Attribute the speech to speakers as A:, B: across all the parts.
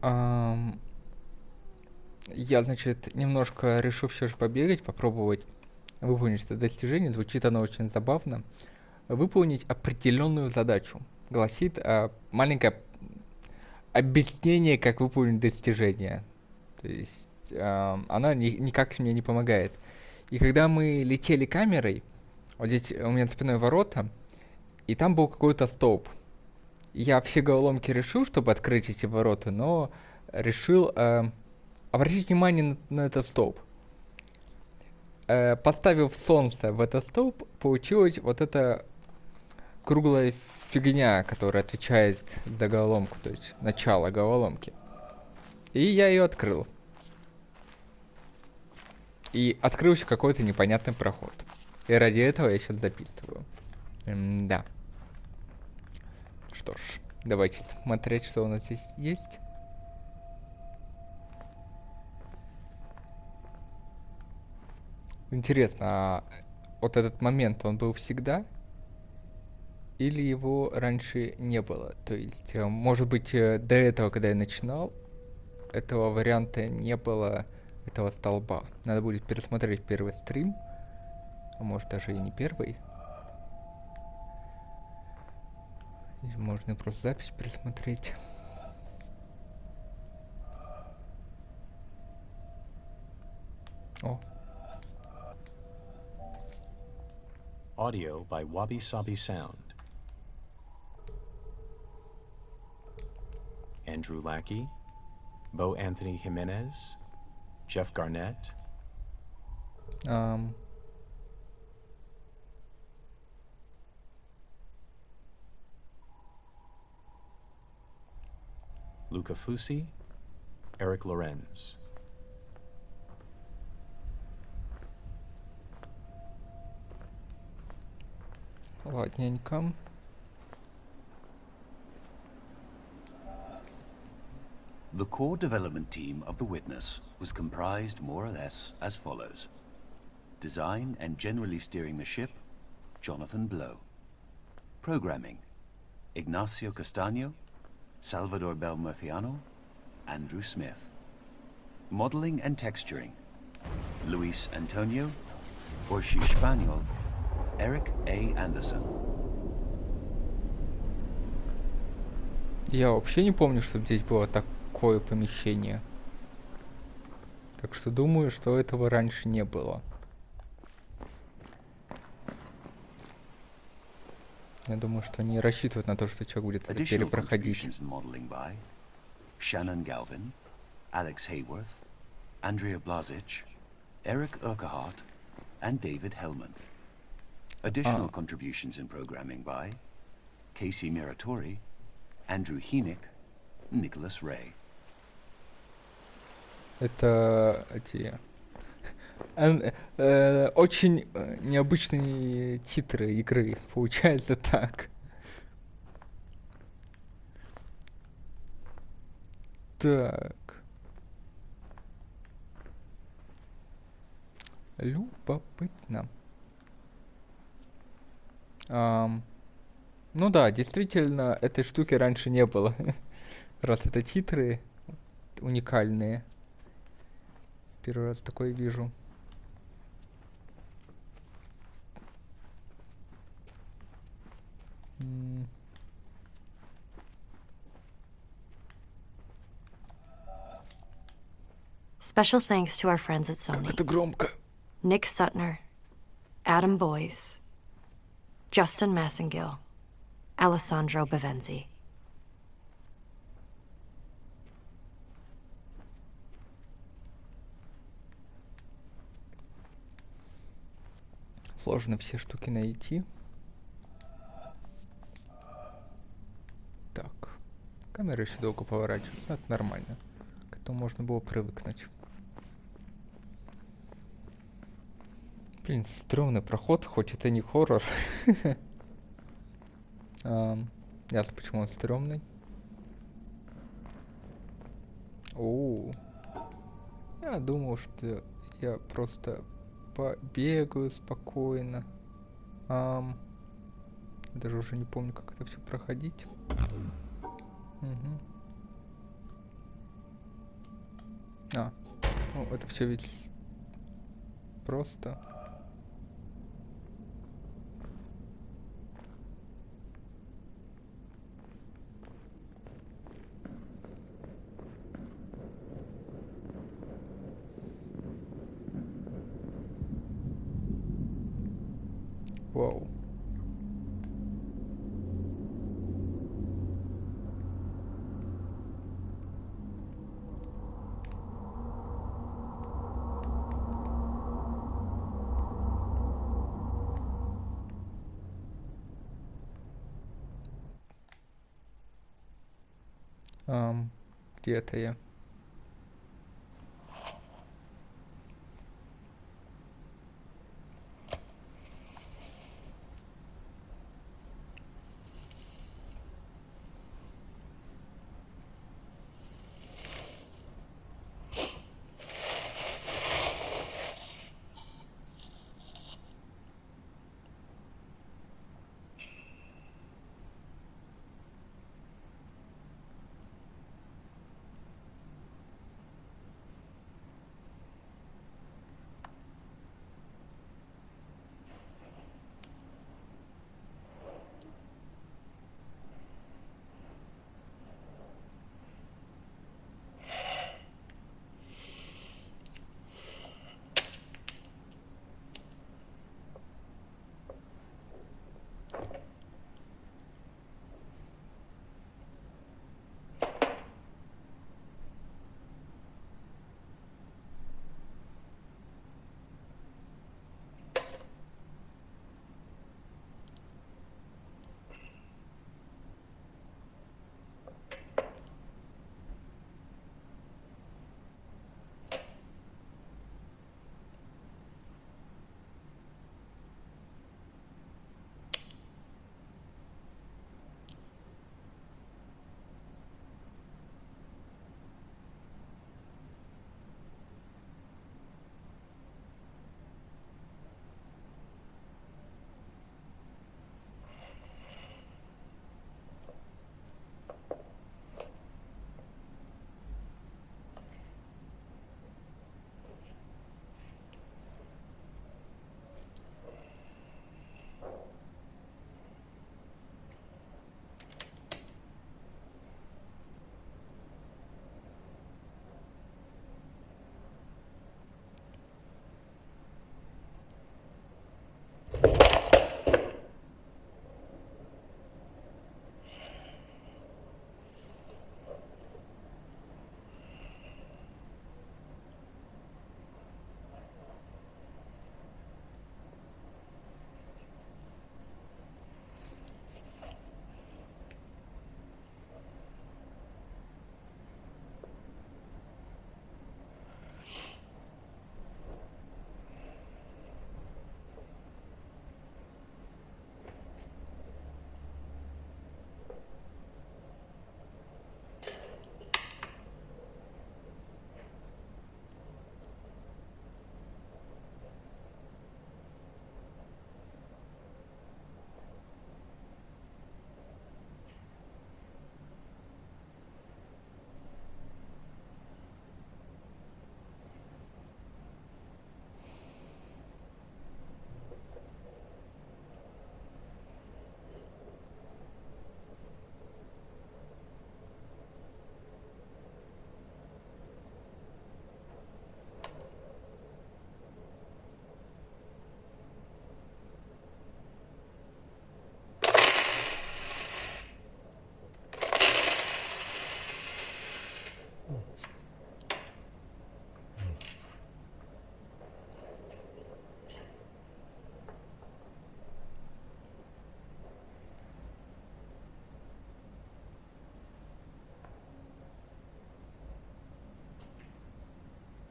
A: Ам, Я, значит, немножко решил все же побегать, попробовать выполнить это достижение. Звучит оно очень забавно. Выполнить определенную задачу. Гласит маленькое объяснение, как выполнить достижение. То есть она никак мне не помогает. И когда мы летели камерой, вот здесь у меня за спиной ворота, и там был какой-то столб. Я все головоломки решил, чтобы открыть эти ворота, но решил обратить внимание на этот столб. Поставив солнце в этот столб, получилась вот эта круглая фигня, которая отвечает за головоломку, то есть начало головоломки. И я ее открыл. И открылся какой-то непонятный проход. И ради этого я сейчас записываю. Да. Что ж, давайте смотреть, что у нас здесь есть. Интересно, а вот этот момент, он был всегда? Или его раньше не было? То есть, может быть, до этого, когда я начинал, этого варианта не было, этого столба. Надо будет пересмотреть первый стрим. А может, даже и не первый. Или можно просто запись пересмотреть. О.
B: Audio by Wabi Sabi Sound. Andrew Lackey, Bo Anthony Jimenez, Jeff Garnett, Luca Fusi, Eric Lorenz.
A: Ладненько.
C: The core development team of The Witness was comprised more or less as follows. Design and generally steering the ship, Jonathan Blow. Programming, Ignacio Castaño, Salvador Belmurciano, Andrew Smith. Modeling and texturing, Luis Antonio, Orshi Spaniel, Eric A. Anderson.
A: Я вообще не помню, чтобы здесь было такое помещение. Так что думаю, что этого раньше не было. Я думаю, что они рассчитывают на то, что человек будет это перепроходить.
C: Shannon Galvin, Alex Hayworth, Andrea Blazich, Eric Urquhart, and David Hellman. Additional contributions in programming by Casey Miratori, Andrew Heenick, Nicholas Ray.
A: Это эти очень необычные титры игры, получается так. Так. Любопытно. Ну да, действительно, этой штуки раньше не было. Раз это титры уникальные. Первый раз такое вижу.
D: Special thanks to our friends at Sony.
A: Это громко.
D: Nick Sutner, Adam Boyes, Justin Massengill, Alessandro Bevenzi.
A: Сложно все штуки найти. Так. Камера еще долго поворачивается. Это нормально. К этому можно было привыкнуть. Блин, стрёмный проход, хоть это не хоррор. Ясно, почему он стрёмный. Я думал, что я просто побегаю спокойно. Даже уже не помню, как это все проходить. Ну, это все ведь просто. Вау. Где это я?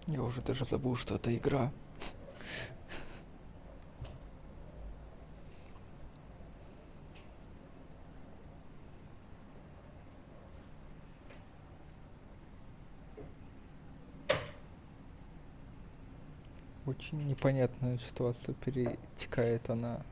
A: Я уже даже забыл, что это игра. Очень непонятную ситуацию перетекает она.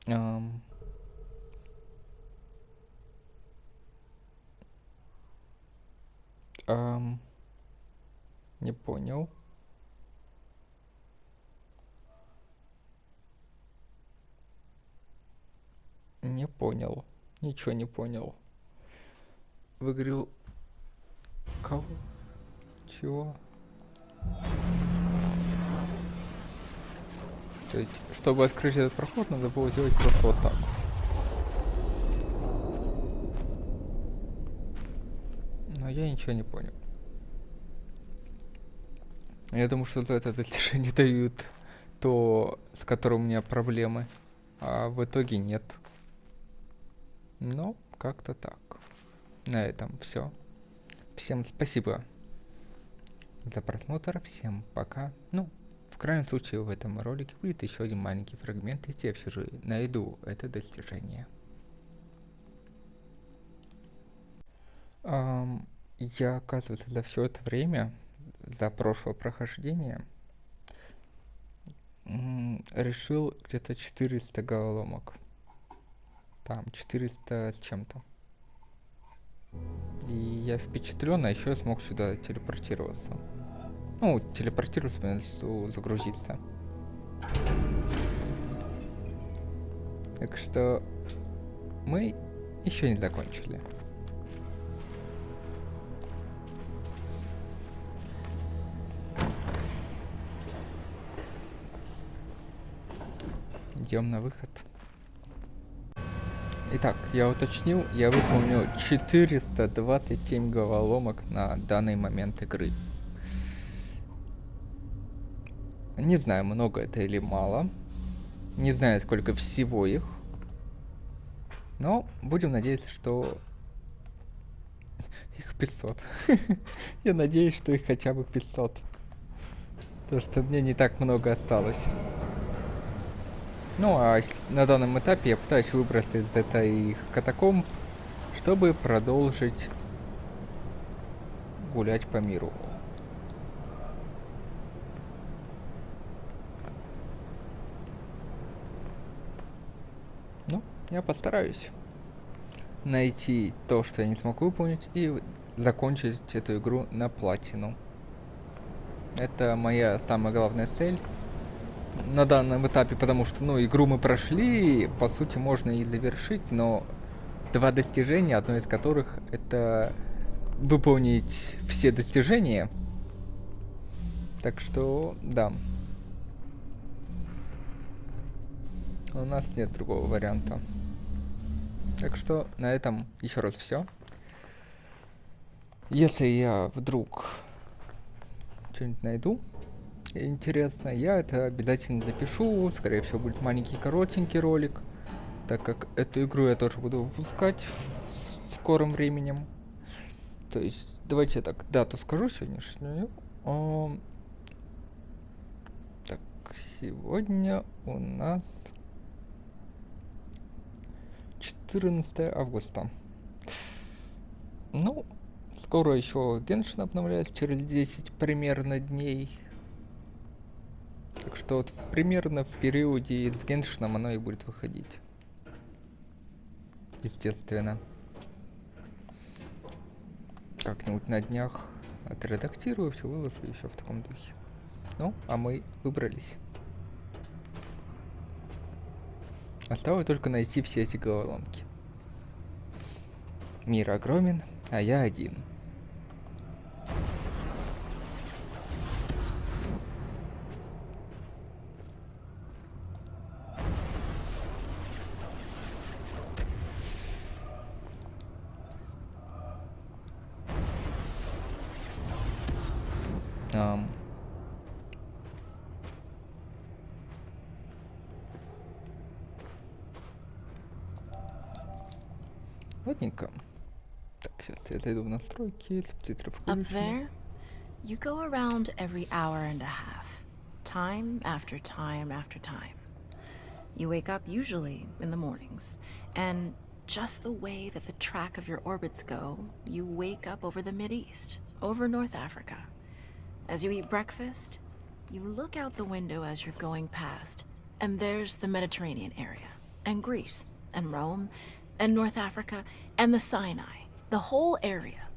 A: Ам, ам, не понял. Не понял. Ничего не понял. Выиграл кого? Чего? То есть, чтобы открыть этот проход, надо было делать просто вот так. Но я ничего не понял. Я думаю, что за это достижение дают то, с которым у меня проблемы. А в итоге нет. Но как-то так. На этом все. Всем спасибо за просмотр. Всем пока. Ну, в крайнем случае в этом ролике будет еще один маленький фрагмент, если я все же найду это достижение. Я, оказывается, за все это время, за прошлое прохождение, решил где-то 400 головоломок. Там 400 с чем-то. И я впечатлен, а еще я смог сюда телепортироваться. Ну, телепортироваться, в смысле, загрузиться. Так что мы еще не закончили. Идем на выход. Итак, я уточнил, я выполнил 427 головоломок на данный момент игры. Не знаю, много это или мало. Не знаю, сколько всего их. Но будем надеяться, что их 500. Я надеюсь, что их хотя бы 500. Потому что мне не так много осталось. Ну, а на данном этапе я пытаюсь выбраться из этой катакомб, чтобы продолжить гулять по миру. Ну, я постараюсь найти то, что я не смог выполнить, и закончить эту игру на платину. Это моя самая главная цель на данном этапе, потому что, ну, игру мы прошли, по сути, можно и завершить, но два достижения, одно из которых это выполнить все достижения. Так что, да. У нас нет другого варианта. Так что на этом еще раз все. Если я вдруг что-нибудь найду интересно, я это обязательно запишу. Скорее всего, будет маленький коротенький ролик, так как эту игру я тоже буду выпускать в скором временем. То есть, давайте я так дату скажу сегодняшнюю. Так, сегодня у нас 14 августа. Ну, скоро еще Геншин обновляется, через 10 примерно дней. Так что вот примерно в периоде с Геншином оно и будет выходить. Естественно. Как-нибудь на днях отредактирую, все выложу и все в таком духе. Ну, а мы выбрались. Осталось только найти все эти головоломки. Мир огромен, а я один. Ладненько. Так, сейчас я зайду в настройки, субтитры
E: Up
A: включены.
E: there, you go around every hour and a half, time after time after time. You wake up usually in the mornings, and just the way that the track of your orbits go, you wake up over the Mideast, over North Africa. As you eat breakfast, you look out the window as you're going past, and there's the Mediterranean area. and Greece, and Rome, and North Africa, and the Sinai, the whole area.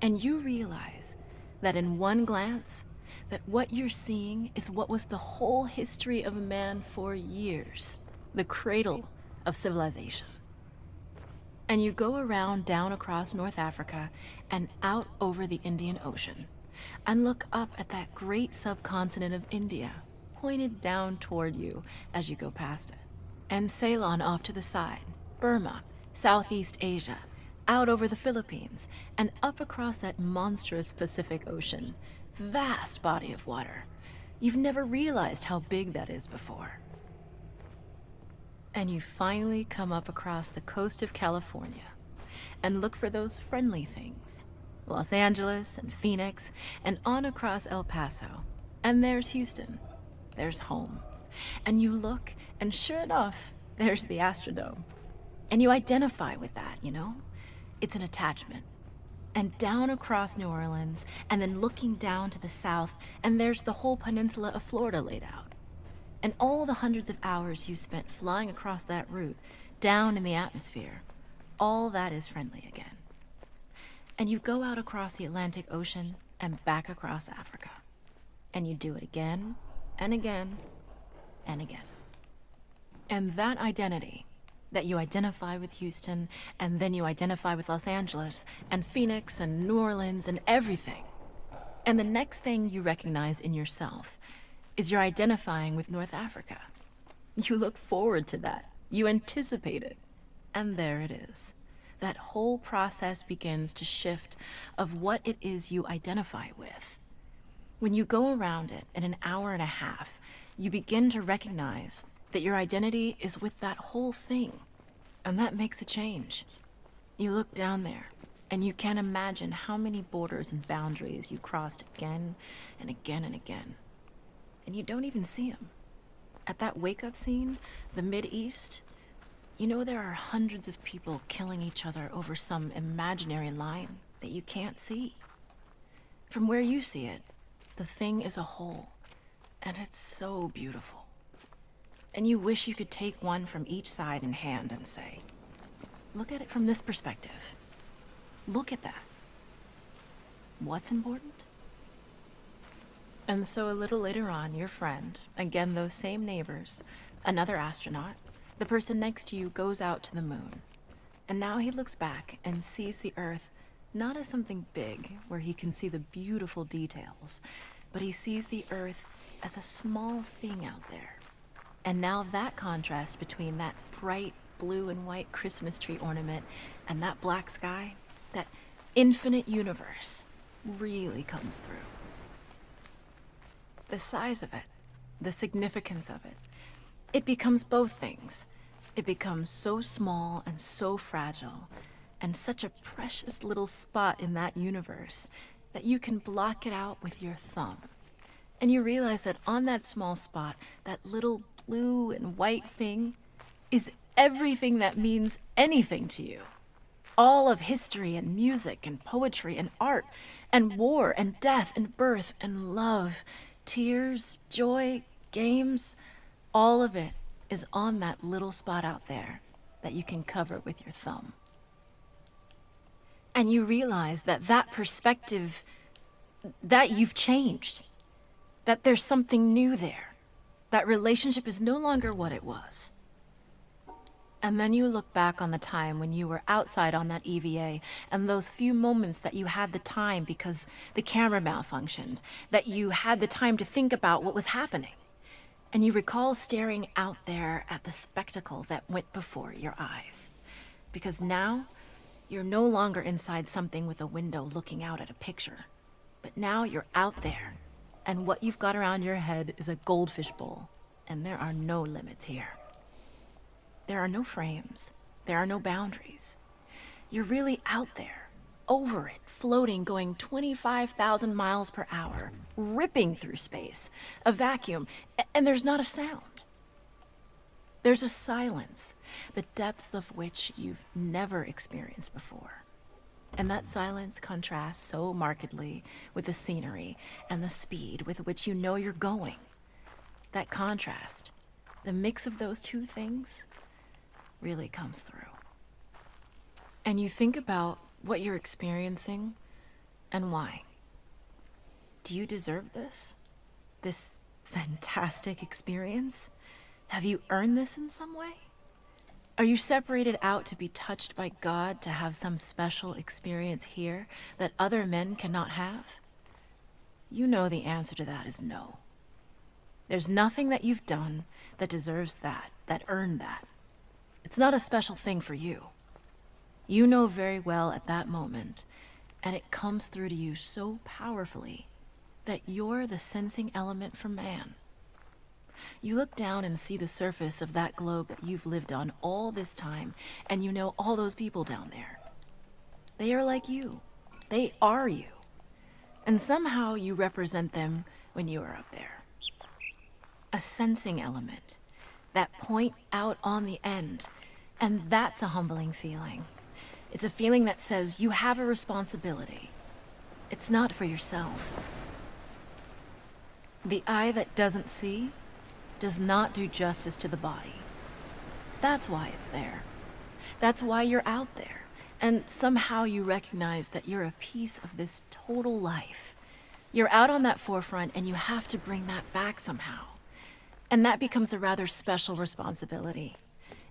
E: And you realize that in one glance, that what you're seeing is what was the whole history of man for years, the cradle of civilization. And you go around down across North Africa and out over the Indian Ocean and look up at that great subcontinent of India, pointed down toward you as you go past it. And Ceylon off to the side, Burma, Southeast Asia, out over the Philippines, and up across that monstrous Pacific Ocean. Vast body of water. You've never realized how big that is before. And you finally come up across the coast of California and look for those friendly things. Los Angeles and Phoenix and on across El Paso. And there's Houston. There's home. And you look, and sure enough, there's the Astrodome. And you identify with that, you know? It's an attachment. And down across New Orleans, and then looking down to the south, and there's the whole peninsula of Florida laid out. And all the hundreds of hours you spent flying across that route, down in the atmosphere, all that is friendly again. And you go out across the Atlantic Ocean and back across Africa. And you do it again, and again, and again. And that identity, that you identify with Houston, and then you identify with Los Angeles, and Phoenix, and New Orleans, and everything. And the next thing you recognize in yourself is you're identifying with North Africa. You look forward to that. You anticipate it. And there it is. That whole process begins to shift of what it is you identify with. When you go around it in an hour and a half, you begin to recognize that your identity is with that whole thing. And that makes a change. You look down there, and you can't imagine how many borders and boundaries you crossed again and again and again. And you don't even see them. At that wake-up scene, the Mid-East, you know there are hundreds of people killing each other over some imaginary line that you can't see. From where you see it, the thing is a whole, and it's so beautiful. And you wish you could take one from each side in hand and say, look at it from this perspective. Look at that. What's important? And so a little later on, your friend, again those same neighbors, another astronaut, the person next to you goes out to the moon. And now he looks back and sees the Earth not as something big where he can see the beautiful details, but he sees the Earth as a small thing out there. And now that contrast between that bright blue and white Christmas tree ornament and that black sky, that infinite universe, really comes through. The size of it, the significance of it, it becomes both things. It becomes so small and so fragile, and such a precious little spot in that universe that you can block it out with your thumb. And you realize that on that small spot, that little blue and white thing is everything that means anything to you. All of history and music and poetry and art and war and death and birth and love, tears, joy, games, all of it is on that little spot out there that you can cover with your thumb. And you realize that that perspective, that you've changed, that there's something new there. That relationship is no longer what it was. And then you look back on the time when you were outside on that EVA and those few moments that you had the time because the camera malfunctioned, that you had the time to think about what was happening. And you recall staring out there at the spectacle that went before your eyes. Because now, you're no longer inside something with a window looking out at a picture. But now you're out there. And what you've got around your head is a goldfish bowl, and there are no limits here. There are no frames. There are no boundaries. You're really out there, over it, floating, going 25,000 miles per hour, ripping through space, a vacuum, and there's not a sound. There's a silence, the depth of which you've never experienced before. And that silence contrasts so markedly with the scenery and the speed with which you know you're going. That contrast, the mix of those two things, really comes through. And you think about what you're experiencing and why. Do you deserve this? This fantastic experience? Have you earned this in some way? Are you separated out to be touched by God to have some special experience here that other men cannot have? You know the answer to that is no. There's nothing that you've done that deserves that earned that. It's not a special thing for you. You know very well at that moment, and it comes through to you so powerfully, that you're the sensing element for man. You look down and see the surface of that globe that you've lived on all this time, and you know all those people down there. They are like you. They are you. And somehow you represent them when you are up there. A sensing element. That point out on the end. And that's a humbling feeling. It's a feeling that says you have a responsibility. It's not for yourself. The eye that doesn't see does not do justice to the body. That's why it's there. That's why you're out there. And somehow you recognize that you're a piece of this total life. You're out on that forefront and you have to bring that back somehow. And that becomes a rather special responsibility.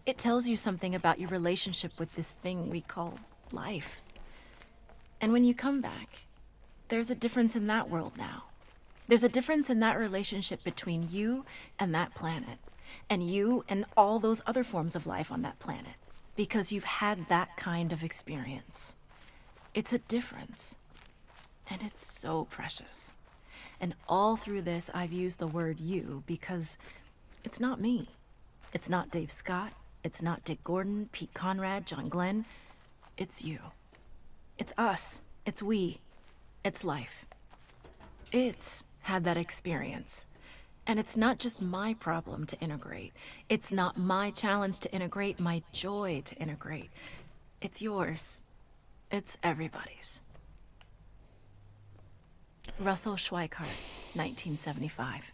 E: It tells you something about your relationship with this thing we call life. And when you come back, there's a difference in that world now. There's a difference in that relationship between you and that planet, and you and all those other forms of life on that planet, because you've had that kind of experience. It's a difference, and it's so precious. And all through this, I've used the word you because it's not me. It's not Dave Scott. It's not Dick Gordon, Pete Conrad, John Glenn. It's you. It's us. It's we. It's life. It's had that experience. And it's not just my problem to integrate. It's not my challenge to integrate, my joy to integrate. It's yours. It's everybody's. Russell Schweikart, 1975.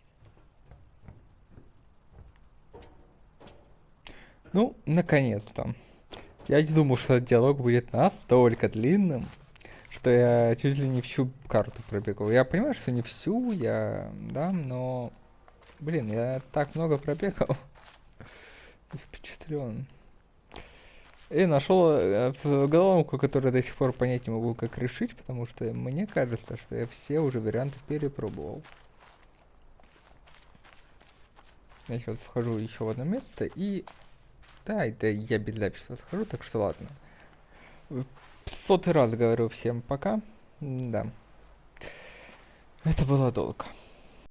A: Ну, наконец-то. Я не думал, что этот диалог будет настолько длинным, что я чуть ли не всю карту пробегал. Я понимаю, что не всю, да, но, блин, я так много пробегал. Впечатлен. И нашел головоломку, которую до сих пор понять не могу, как решить, потому что мне кажется, что я все уже варианты перепробовал. Я сейчас схожу еще в одно место и... Да, это я без записи схожу, так что ладно. В 100-й раз говорю всем пока. Да. Это было долго.